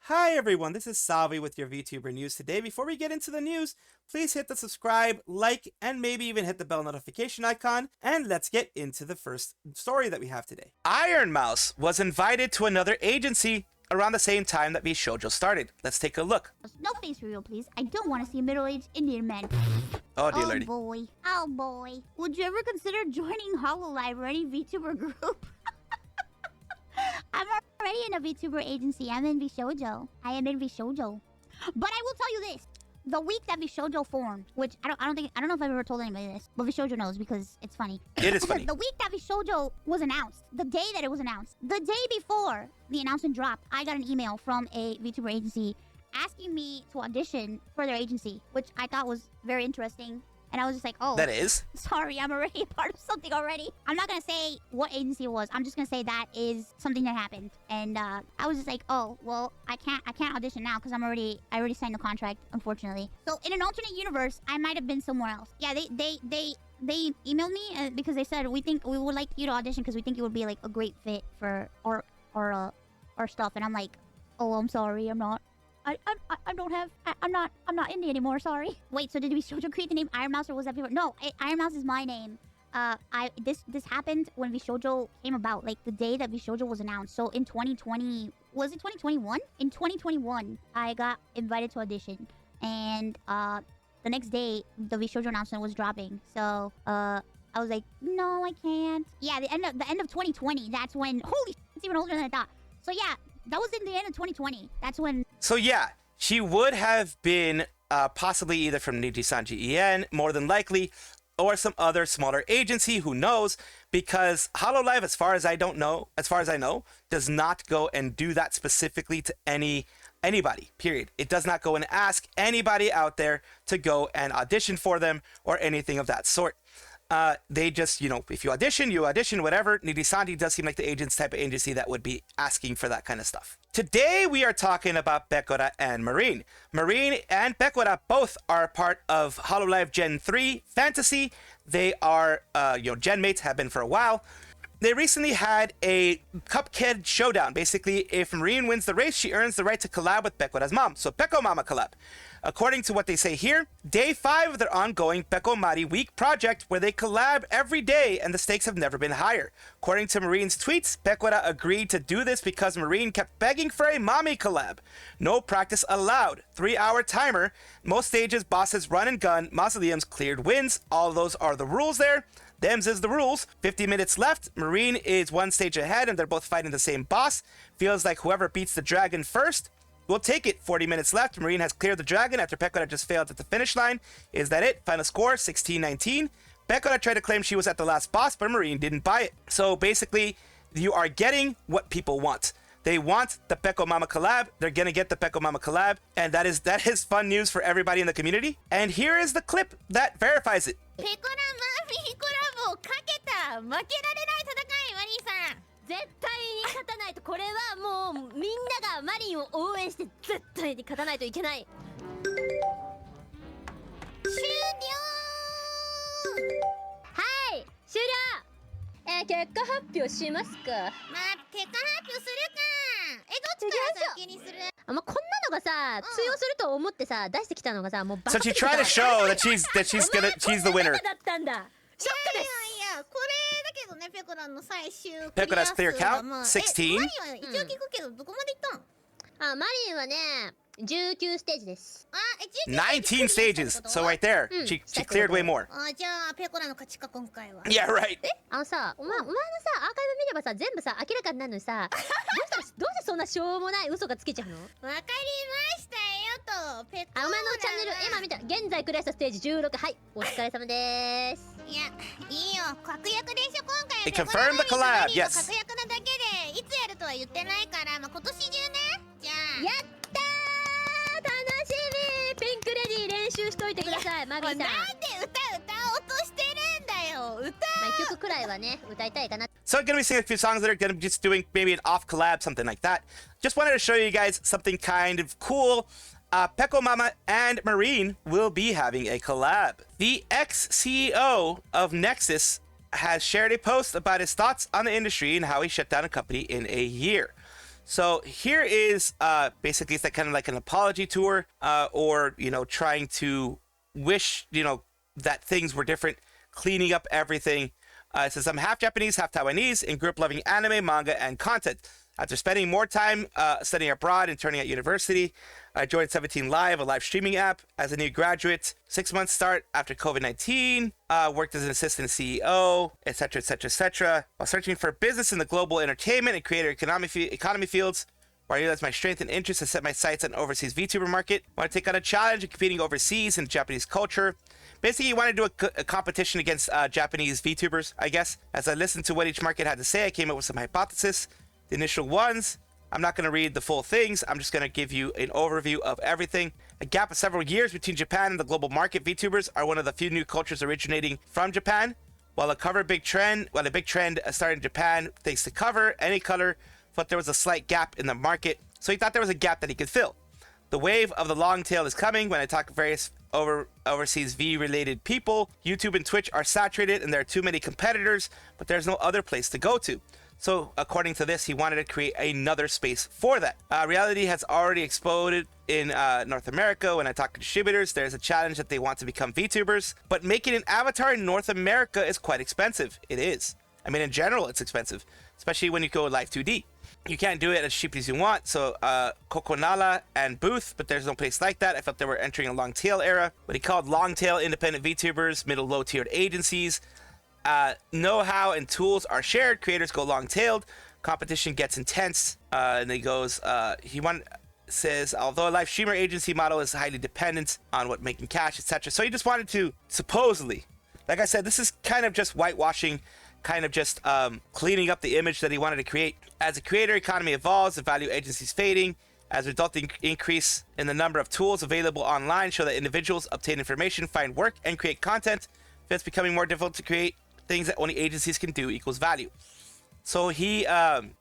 Hi everyone, this is Salvi with your VTuber news today. Before we get into the news, please hit the subscribe, like, and maybe even hit the bell notification icon, and let's get into the first story that we have today. Ironmouse was invited to another agency around the same time that VShojo started. Let's take a look. No face reveal, please. I don't want to see a middle-aged Indian man. Oh dear lordy. Boy. Oh boy. Would you ever consider joining hololive or any VTuber group? I'm already in a VTuber agency. I'm in VShojo. I am in VShojo. But I will tell you this. The week that VShojo formed, which I don't know if I've ever told anybody this, but VShojo knows because it's funny. It is funny. The week that VShojo was announced, the day that it was announced, the day before the announcement dropped, I got an email from a VTuber agency asking me to audition for their agency, which I thought was very interesting. And I was just like, oh. That is? Sorry, I'm already a part of something already. I'm not going to say what agency it was. I'm just going to say that is something that happened. And I was just like, oh, well, I can't audition now because I already signed the contract, unfortunately. So in an alternate universe, I might have been somewhere else. Yeah, they emailed me because they said, we would like you to audition because we think you would be like a great fit for our stuff. And I'm like, oh, I'm sorry, I'm not. I'm not indie anymore, sorry. Wait, so did VShojo create the name Ironmouse or was that before? No, Ironmouse is my name. This happened when VShojo came about, like the day that VShojo was announced. So in 2020, was it 2021? In 2021, I got invited to audition. And the next day, the VShojo announcement was dropping. So I was like, no, I can't. Yeah, the end of 2020, that's when, holy shit, it's even older than I thought. So yeah, that was in the end of 2020. That's when... So yeah, she would have been possibly either from Nijisanji EN, more than likely, or some other smaller agency, who knows, because hololive, as far as I know, does not go and do that specifically to anybody, period. It does not go and ask anybody out there to go and audition for them or anything of that sort. They just, if you audition, whatever. Nijisanji does seem like the type of agency that would be asking for that kind of stuff. Today, we are talking about Pekora and Marine. Marine and Pekora both are part of hololive Gen 3 Fantasy. They are, Gen mates, have been for a while. They recently had a cuphead showdown. Basically, if Marine wins the race, she earns the right to collab with Pekora's mom. So Pekomama collab. According to what they say here, day 5 of their ongoing Pekomari Week project, where they collab every day and the stakes have never been higher. According to Marine's tweets, Pekora agreed to do this because Marine kept begging for a mommy collab. No practice allowed. 3-hour timer. Most stages, bosses run and gun. Mausoleums cleared wins. All those are the rules there. Them's is the rules. 50 minutes left. Marine is 1 stage ahead and they're both fighting the same boss. Feels like whoever beats the dragon first will take it. 40 minutes left. Marine has cleared the dragon after Pekora just failed at the finish line. Is that it? Final score, 16-19. Pekora tried to claim she was at the last boss, but Marine didn't buy it. So basically, you are getting what people want. They want the Pekomama collab. They're gonna get the Pekomama collab. And that is fun news for everybody in the community. And here is the clip that verifies it. ペコラマミコラボをかけた負けられない戦いマリーさん絶対に勝たないとこれはもうみんながマリンを応援して絶対に勝たないといけない終了はい終了結果発表しますかまあ結果発表するかどっちから先にするこんなのがさ通用すると思ってさ出してきたのがさもうバカ So she tried to show that she's the winner. だったんだショックですいやこれだけどねペコラの最終Pekora's clear count 16. マリンは一応聞くけどどこまで行ったんマリンはね19ステージです19 stages. So right there, she cleared way more. じゃあペコラの勝ちか今回は Yeah, right. さお前のさアーカイブ見ればさ全部さ明らかになるのにさどうしてそんなしょうもない嘘がつけちゃうのわかりましたよとペコラお前のチャンネル今見た現在クリアしたステージ16はいお疲れ様ですいやいいよ確約でしょ今回は They confirmed the collab, yes. 確約なだけでいつやるとは言ってないから今年中ねじゃあやったー楽しみピンクレディー練習しといてくださいマミーさんなんで歌おうとしてるんだよ歌1曲くらいはね歌いたいかな So I'm gonna be singing a few songs that are gonna be just doing maybe an off collab, something like that. Just wanted to show you guys something kind of cool. Pekomama and Marine will be having a collab. The ex-CEO of Nexus has shared a post about his thoughts on the industry and how he shut down a company in a year. So here is basically it's like kind of like an apology tour, or trying to wish that things were different, cleaning up everything. It says, I'm half Japanese, half Taiwanese, and grew up loving anime, manga, and content. After spending more time studying abroad and turning at university, I joined 17 Live, a live streaming app, as a new graduate. 6 months start after COVID-19, worked as an assistant CEO, etc., etc., etc. While searching for business in the global entertainment and creator economy fields, where I realized my strength and interest and set my sights on overseas VTuber market. I want to take on a challenge of competing overseas in Japanese culture. Basically, you want to do a competition against Japanese VTubers, I guess. As I listened to what each market had to say, I came up with some hypotheses. The initial ones, I'm not going to read the full things. I'm just going to give you an overview of everything. A gap of several years between Japan and the global market. VTubers are one of the few new cultures originating from Japan. While a big trend started in Japan, thanks to cover, any color, but there was a slight gap in the market. So he thought there was a gap that he could fill. The wave of the long tail is coming. When I talk to various overseas V-related people, YouTube and Twitch are saturated and there are too many competitors, but there's no other place to go to. So according to this, he wanted to create another space for that. Reality has already exploded in North America. When I talk to distributors, there's a challenge that they want to become VTubers, but making an avatar in North America is quite expensive. It is. I mean, in general, it's expensive, especially when you go live 2D. You can't do it as cheap as you want. So Kokonala and Booth, but there's no place like that. I felt they were entering a long tail era. What he called long tail independent VTubers, middle low tiered agencies. Know-how and tools are shared. Creators go long-tailed. Competition gets intense. And he goes, says, although a live streamer agency model is highly dependent on what making cash, etc. So he just wanted to, supposedly, like I said, this is kind of just whitewashing, kind of just cleaning up the image that he wanted to create. As the creator economy evolves, the value agencies fading. As a resulting increase in the number of tools available online show that individuals obtain information, find work, and create content. It's becoming more difficult to create things that only agencies can do equals value. So he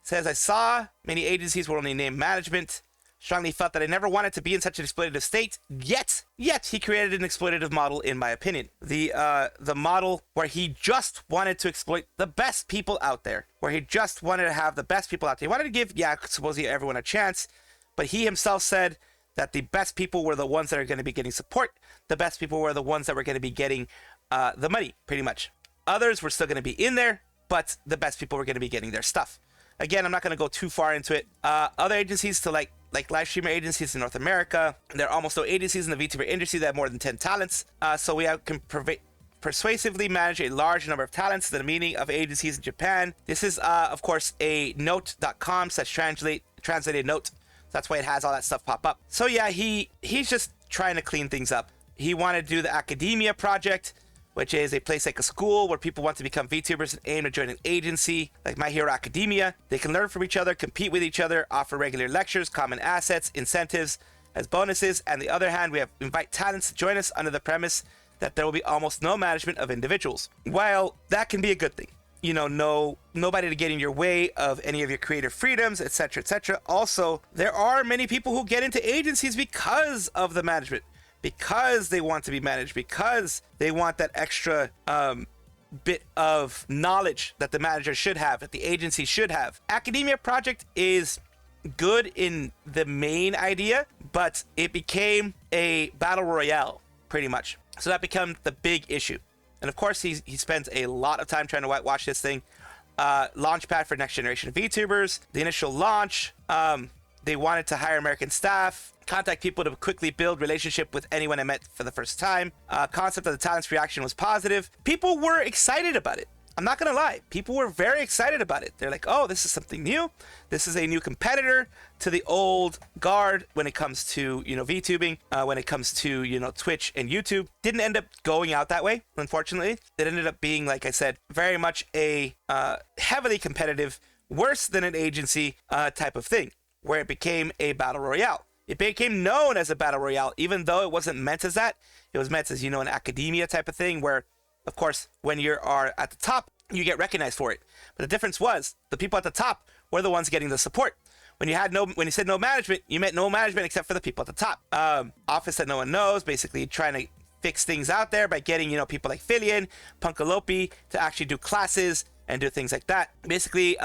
says, I saw many agencies were only named management. Strongly felt that I never wanted to be in such an exploitative state. Yet he created an exploitative model, in my opinion. The model where he just wanted to exploit the best people out there. Where he just wanted to have the best people out there. He wanted to give, supposedly everyone a chance. But he himself said that the best people were the ones that are going to be getting support. The best people were the ones that were going to be getting the money, pretty much. Others were still going to be in there, but the best people were going to be getting their stuff. Again, I'm not going to go too far into it. Other agencies to like live streamer agencies in North America, there are almost no agencies in the VTuber industry that have more than 10 talents. So we can persuasively manage a large number of talents. The meaning of agencies in Japan. This is, of course, a note.com/translated note. That's why it has all that stuff pop up. So yeah, he's just trying to clean things up. He wanted to do the academia project, which is a place like a school where people want to become VTubers and aim to join an agency like My Hero Academia. They can learn from each other, compete with each other, offer regular lectures, common assets, incentives as bonuses. And on the other hand, we have invite talents to join us under the premise that there will be almost no management of individuals. While that can be a good thing, nobody to get in your way of any of your creative freedoms, etc., etc. Also, there are many people who get into agencies because of the management. Because they want to be managed, because they want that extra bit of knowledge that the manager should have, that the agency should have. Academia project is good in the main idea, but it became a battle royale, pretty much. So that became the big issue. And of course, he spends a lot of time trying to whitewash this thing. Launchpad for next generation VTubers. The initial launch, they wanted to hire American staff, contact people to quickly build relationship with anyone I met for the first time. Concept of the talent's reaction was positive. People were excited about it. I'm not gonna lie. People were very excited about it. They're like, oh, this is something new. This is a new competitor to the old guard when it comes to, VTubing, when it comes to, Twitch and YouTube. Didn't end up going out that way, unfortunately. It ended up being, like I said, very much a heavily competitive, worse than an agency type of thing, where it became a battle royale. It became known as a battle royale, even though it wasn't meant as that. It was meant as, an academia type of thing where, of course, when you are at the top, you get recognized for it. But the difference was the people at the top were the ones getting the support. When you said no management, you meant no management except for the people at the top. Office that no one knows, basically trying to fix things out there by getting, people like Filian, Punkalopi to actually do classes and do things like that. Basically,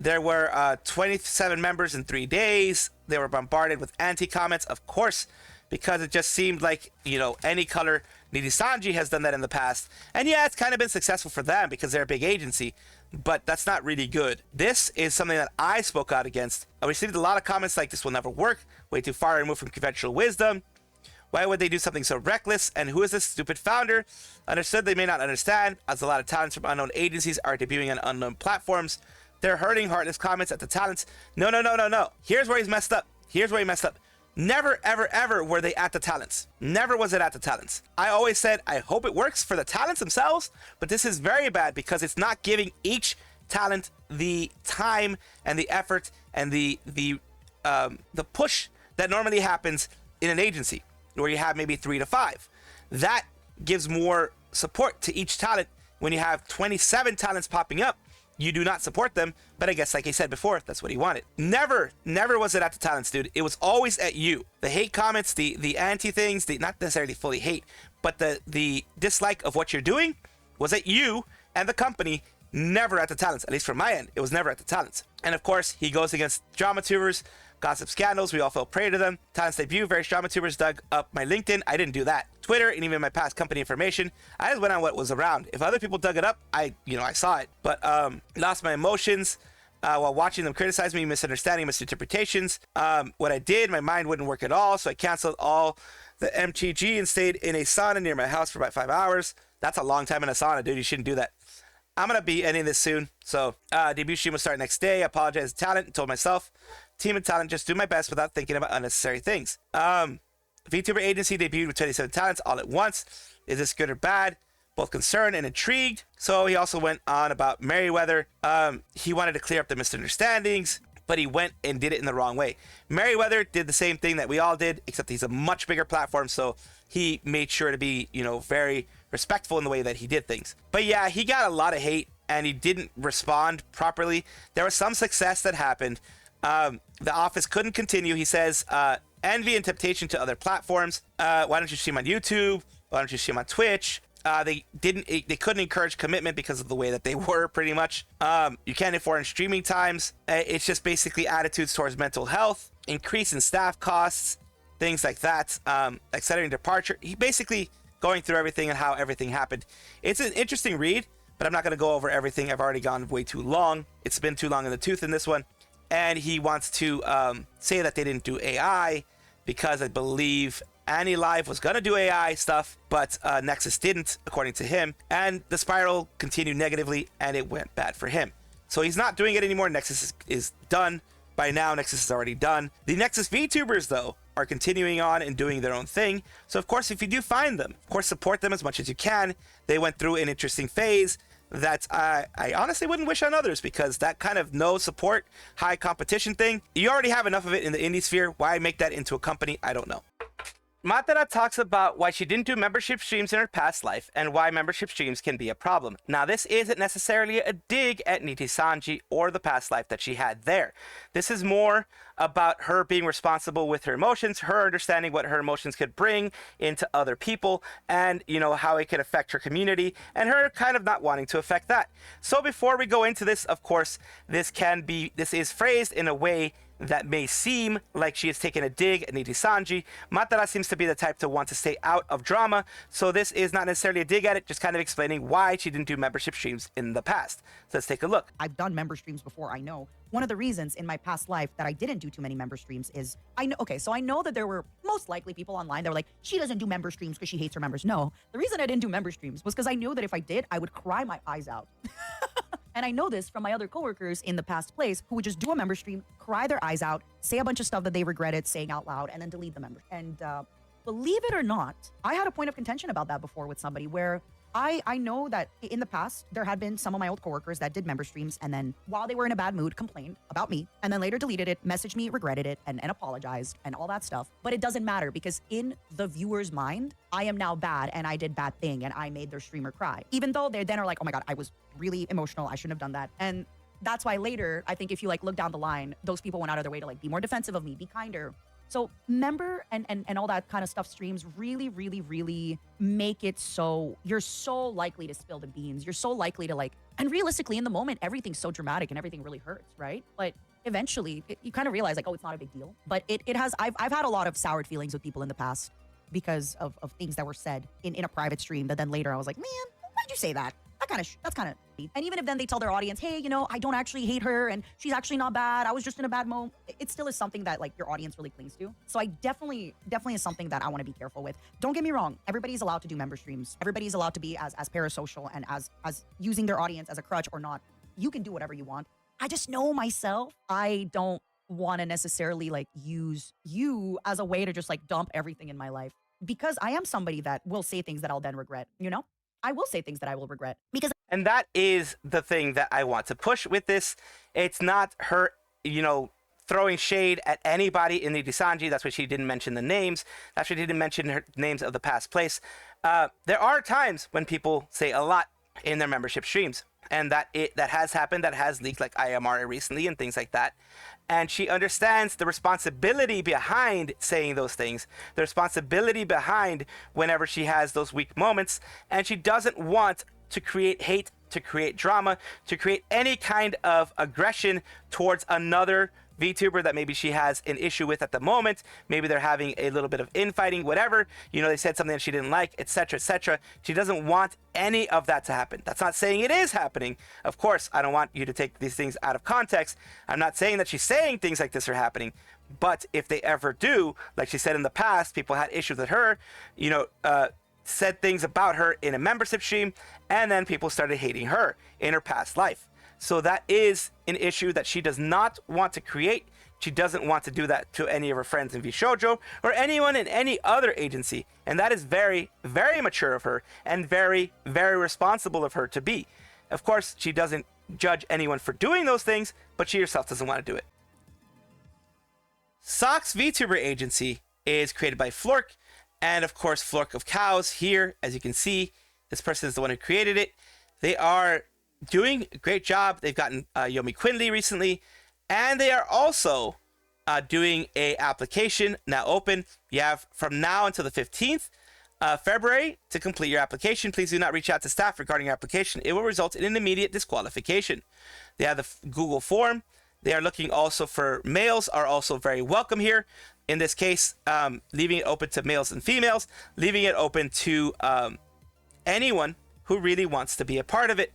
there were 27 members in 3 days. They were bombarded with anti-comments, of course, because it just seemed like, you know, any color. Nijisanji has done that in the past. And yeah, it's kind of been successful for them because they're a big agency, but that's not really good. This is something that I spoke out against. I received a lot of comments like, this will never work, way too far removed from conventional wisdom. Why would they do something so reckless? And who is this stupid founder? Understood they may not understand, as a lot of talents from unknown agencies are debuting on unknown platforms. They're hurting heartless comments at the talents. No. Here's where he's messed up. Here's where he messed up. Never, ever, ever were they at the talents. Never was it at the talents. I always said, I hope it works for the talents themselves, but this is very bad because it's not giving each talent the time and the effort and the push that normally happens in an agency where you have maybe 3 to 5. That gives more support to each talent. When you have 27 talents popping up, you do not support them, but I guess, like I said before, that's what he wanted. Never was it at the talents, dude. It was always at you. The hate comments, the anti things, the not necessarily fully hate, but the dislike of what you're doing was at you and the company, never at the talents. At least from my end, it was never at the talents. And of course, he goes against drama tubers, gossip scandals. We all fell prey to them. Talents debut, various drama tubers dug up my LinkedIn. I didn't do that. Twitter, and even my past company information. I just went on what was around. If other people dug it up, I saw it. But lost my emotions while watching them criticize me, misunderstanding, misinterpretations. What I did, my mind wouldn't work at all, so I canceled all the MTG and stayed in a sauna near my house for about 5 hours. That's a long time in a sauna, dude. You shouldn't do that. I'm going to be ending this soon. So debut stream will start next day. I apologize to talent and told myself, team and talent, just do my best without thinking about unnecessary things. VTuber agency debuted with 27 talents all at once. Is this good or bad? Both concerned and intrigued. So he also went on about Merriweather. He wanted to clear up the misunderstandings, but he went and did it in the wrong way. Merriweather did the same thing that we all did, except he's a much bigger platform, so he made sure to be, very respectful in the way that he did things. But yeah, he got a lot of hate, and he didn't respond properly. There was some success that happened. The office couldn't continue. He says, envy and temptation to other platforms. Why don't you stream on YouTube? Why don't you stream on Twitch? They couldn't encourage commitment because of the way that they were, pretty much. You can't afford streaming times. It's just basically attitudes towards mental health, increase in staff costs, things like that, accelerating departure. He basically going through everything and how everything happened. It's an interesting read, but I'm not going to go over everything. I've already gone way too long. It's been too long in the tooth in this one. And he wants to say that they didn't do AI because I believe AnyLive was going to do AI stuff, but Nexus didn't, according to him. And the spiral continued negatively, and it went bad for him. So he's not doing it anymore. Nexus is done. By now, Nexus is already done. The Nexus VTubers, though, are continuing on and doing their own thing. So, of course, if you do find them, of course, support them as much as you can. They went through an interesting phase that I honestly wouldn't wish on others, because that kind of no support, high competition thing, you already have enough of it in the indie sphere. Why make that into a company? I don't know. Matara talks about why she didn't do membership streams in her past life and why membership streams can be a problem. Now, this isn't necessarily a dig at Nijisanji or the past life that she had there. This is more about her being responsible with her emotions, her understanding what her emotions could bring into other people, and, how it could affect her community, and her kind of not wanting to affect that. So before we go into this, of course, this is phrased in a way that may seem like she is taking a dig at Nijisanji. Matara seems to be the type to want to stay out of drama, so this is not necessarily a dig at it, just kind of explaining why she didn't do membership streams in the past. So let's take a look. I've done member streams before, I know. One of the reasons in my past life that I didn't do too many member streams is, I know that there were most likely people online that were like, she doesn't do member streams because she hates her members. No, the reason I didn't do member streams was because I knew that if I did, I would cry my eyes out. And I know this from my other coworkers in the past place who would just do a member stream, cry their eyes out, say a bunch of stuff that they regretted saying out loud, and then delete the member. And believe it or not, I had a point of contention about that before with somebody where I know that in the past, there had been some of my old coworkers that did member streams, and then while they were in a bad mood, complained about me, and then later deleted it, messaged me, regretted it, and apologized, and all that stuff. But it doesn't matter, because in the viewer's mind, I am now bad, and I did bad thing, and I made their streamer cry. Even though they then are like, oh my God, I was really emotional, I shouldn't have done that. And that's why later, I think if you look down the line, those people went out of their way to be more defensive of me, be kinder. So member and all that kind of stuff streams really, really, really make it so you're so likely to spill the beans. You're so likely to And realistically, in the moment, everything's so dramatic and everything really hurts, right? But eventually, you kind of realize like, oh, it's not a big deal. But it has, I've had a lot of soured feelings with people in the past because of things that were said in a private stream that then later I was like, man, why'd you say that? That's kind of and even if then they tell their audience, hey, you know, I don't actually hate her and she's actually not bad, I was just in a bad moment, it still is something that like your audience really clings to. So I definitely is something that I want to be careful with. Don't get me wrong, everybody's allowed to do member streams, everybody's allowed to be as parasocial and as using their audience as a crutch or not. You can do whatever you want. I just know myself, I don't want to necessarily like use you as a way to just like dump everything in my life, because I am somebody that will say things that I'll then regret, you know? I will say things that I will regret because. And that is the thing that I want to push with this. It's not her, you know, throwing shade at anybody in Nijisanji. That's why she didn't mention the names. That's why she didn't mention her names of the past place. There are times when people say a lot in their membership streams, and that has happened, that has leaked, like IMR recently and things like that. And she understands the responsibility behind saying those things, the responsibility behind whenever she has those weak moments, and she doesn't want to create hate, to create drama, to create any kind of aggression towards another VTuber that maybe she has an issue with at the moment. Maybe they're having a little bit of infighting, whatever. You know, they said something that she didn't like, etc., etc. She doesn't want any of that to happen. That's not saying it is happening. Of course, I don't want you to take these things out of context. I'm not saying that she's saying things like this are happening. But if they ever do, like she said in the past, people had issues with her, you know, said things about her in a membership stream, and then people started hating her in her past life. So that is an issue that she does not want to create. She doesn't want to do that to any of her friends in VShojo or anyone in any other agency. And that is very, very mature of her and very, very responsible of her to be. Of course, she doesn't judge anyone for doing those things, but she herself doesn't want to do it. Sock's VTuber agency is created by Flork, and of course, Flork of Cows here, as you can see, this person is the one who created it. They are doing a great job. They've gotten Yomi Quinley recently, and they are also doing a application now open. You have from now until the 15th February to complete your application. Please do not reach out to staff regarding your application. It will result in an immediate disqualification. They have the Google form. They are looking also for males are also very welcome here. In this case, leaving it open to males and females, leaving it open to anyone who really wants to be a part of it.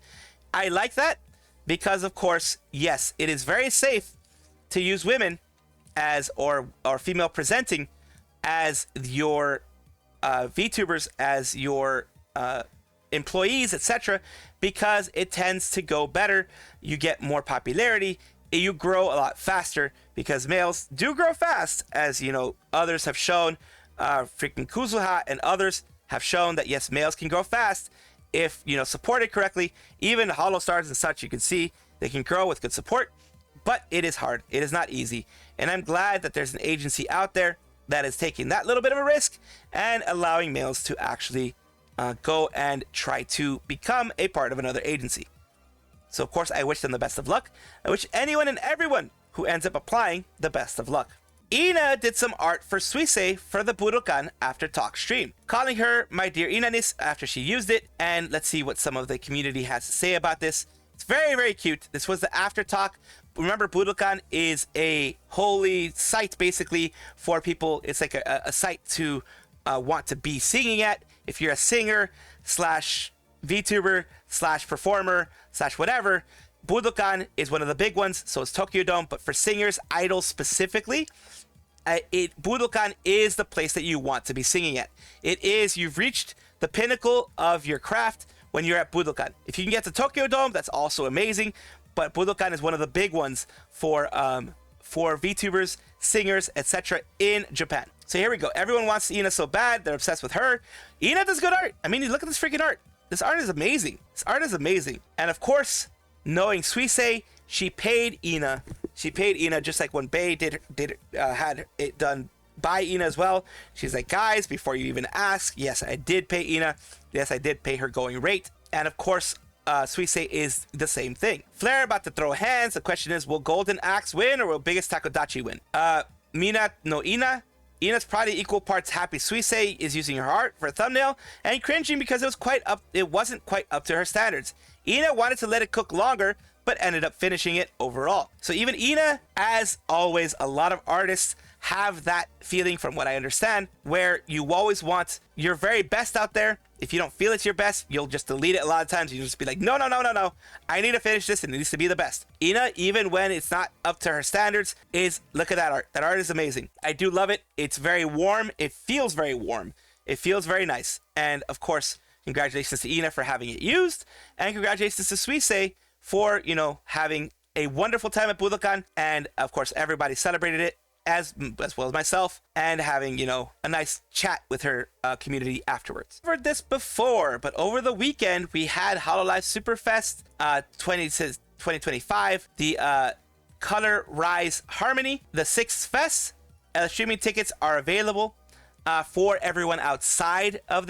I like that because, of course, yes, it is very safe to use women as or female presenting as your VTubers, as your employees, etc., because it tends to go better. You get more popularity. You grow a lot faster because males do grow fast, as you know, others have shown. Freaking Kuzuha and others have shown that yes, males can grow fast if, you know, supported correctly. Even Hollow Stars and such, you can see they can grow with good support, but it is hard. It is not easy. And I'm glad that there's an agency out there that is taking that little bit of a risk and allowing males to actually go and try to become a part of another agency. So, of course, I wish them the best of luck. I wish anyone and everyone who ends up applying the best of luck. Ina did some art for Suisei for the Budokan After Talk stream, calling her my dear Inanis after she used it. And let's see what some of the community has to say about this. It's very, very cute. This was the After Talk. Remember, Budokan is a holy site, basically, for people. It's like a site to want to be singing at. If you're a singer slash VTuber slash performer slash whatever, Budokan is one of the big ones. So it's Tokyo Dome, but for singers, idols specifically, Budokan is the place that you want to be singing at. It is, you've reached the pinnacle of your craft when you're at Budokan. If you can get to Tokyo Dome, that's also amazing, but Budokan is one of the big ones for VTubers, singers, etc. in Japan. So here we go. Everyone wants Ina so bad. They're obsessed with her. Ina does good art. I mean, look at this freaking art. This art is amazing. This art is amazing. And of course, knowing Suisei, she paid Ina. She paid Ina just like when Bae had it done by Ina as well. She's like, guys, before you even ask, yes, I did pay Ina. Yes, I did pay her going rate. And of course, Suisei is the same thing. Flair about to throw hands. The question is, will Golden Axe win or will Biggest Takodachi win? Mina no Ina. Ina's probably equal parts happy Suisei is using her art for a thumbnail and cringing because it wasn't quite up to her standards. Ina wanted to let it cook longer, but ended up finishing it overall. So even Ina, as always, a lot of artists have that feeling, from what I understand, where you always want your very best out there. If you don't feel it's your best, you'll just delete it a lot of times. You'll just be like, no, I need to finish this, and it needs to be the best. Ina, even when it's not up to her standards, look at that art. That art is amazing. I do love it. It's very warm. It feels very warm. It feels very nice. And of course, congratulations to Ina for having it used, and congratulations to Suisei for, having a wonderful time at Budokan. And of course, everybody celebrated it, as well as myself, and having, a nice chat with her community afterwards. I've heard this before, but over the weekend, we had HoloLive Superfest 2025, the Color Rise Harmony, the 6th Fest. Streaming tickets are available for everyone outside of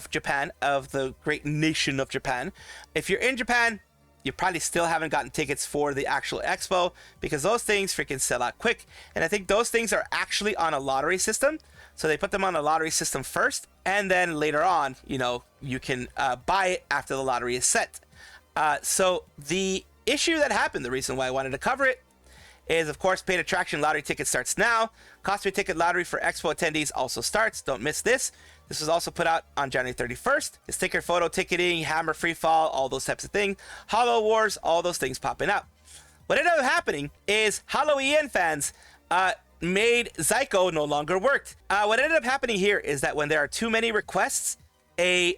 Japan, of the great nation of Japan. If you're in Japan, you probably still haven't gotten tickets for the actual expo, because those things freaking sell out quick. And I think those things are actually on a lottery system. So they put them on a lottery system first, and then later on, you can buy it after the lottery is set. So the issue that happened, the reason why I wanted to cover it, is, of course, paid attraction lottery ticket starts now. Cost per ticket lottery for expo attendees also starts. Don't miss this. This was also put out on January 31st. The sticker photo ticketing, hammer free fall, all those types of things. Holo Wars, all those things popping up. What ended up happening is Halloween fans made Zyko no longer worked. What ended up happening here is that when there are too many requests, a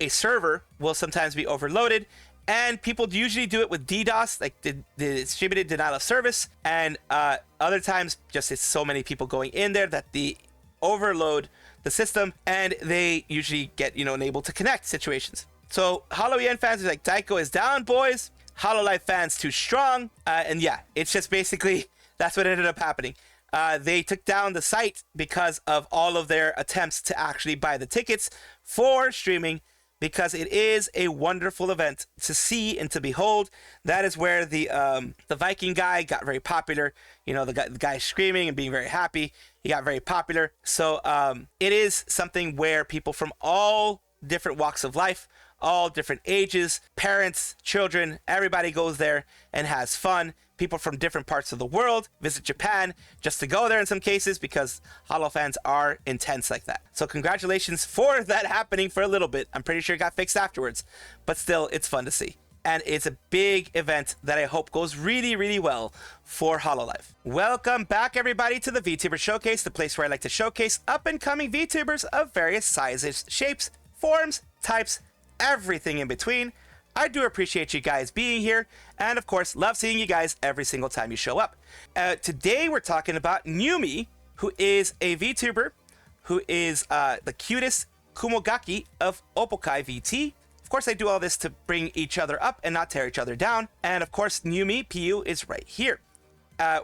server will sometimes be overloaded, and people usually do it with DDoS, like the distributed denial of service, and other times just it's so many people going in there that the overload the system, and they usually get, unable to connect situations. So Halloween fans are like, Zyko is down, boys. HoloLive fans too strong. And yeah, it's just basically, that's what ended up happening. They took down the site because of all of their attempts to actually buy the tickets for streaming, because it is a wonderful event to see and to behold. That is where the Viking guy got very popular. The guy screaming and being very happy. He got very popular. So it is something where people from all different walks of life, all different ages, parents, children, everybody goes there and has fun. People from different parts of the world visit Japan just to go there in some cases, because Holo fans are intense like that. So congratulations for that happening for a little bit. I'm pretty sure it got fixed afterwards, but still, it's fun to see. And it's a big event that I hope goes really, really well for HoloLive. Welcome back, everybody, to the Vtuber Showcase, the place where I like to showcase up-and-coming VTubers of various sizes, shapes, forms, types, everything in between. I do appreciate you guys being here, and of course, love seeing you guys every single time you show up. Today, we're talking about nyoomie, who is a VTuber, who is the cutest Kumogaki of Opokai VT. Of course, I do all this to bring each other up and not tear each other down. And of course, nyoomie PU is right here.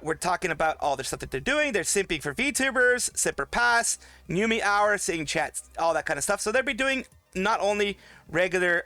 We're talking about all the stuff that they're doing. They're simping for VTubers, Simper Pass, nyoomie Hour, seeing chats, all that kind of stuff. So they'll be doing not only regular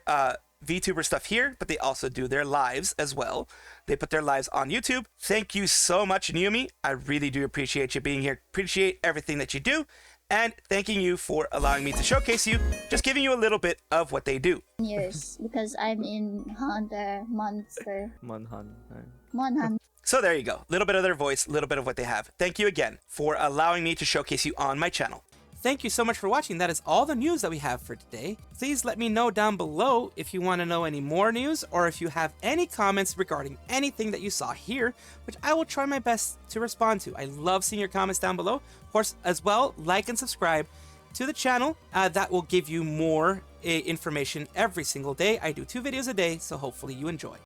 VTuber stuff here, but they also do their lives as well. They put their lives on YouTube. Thank you so much, nyoomie. I really do appreciate you being here. Appreciate everything that you do. And thanking you for allowing me to showcase you, just giving you a little bit of what they do. Years, because I'm in Hunter Monster. Monhan. So there you go. A little bit of their voice, a little bit of what they have. Thank you again for allowing me to showcase you on my channel. Thank you so much for watching. That is all the news that we have for today. Please let me know down below if you want to know any more news, or if you have any comments regarding anything that you saw here, which I will try my best to respond to. I love seeing your comments down below. Of course, as well, like and subscribe to the channel. That will give you more information every single day. I do 2 videos a day, so hopefully you enjoy.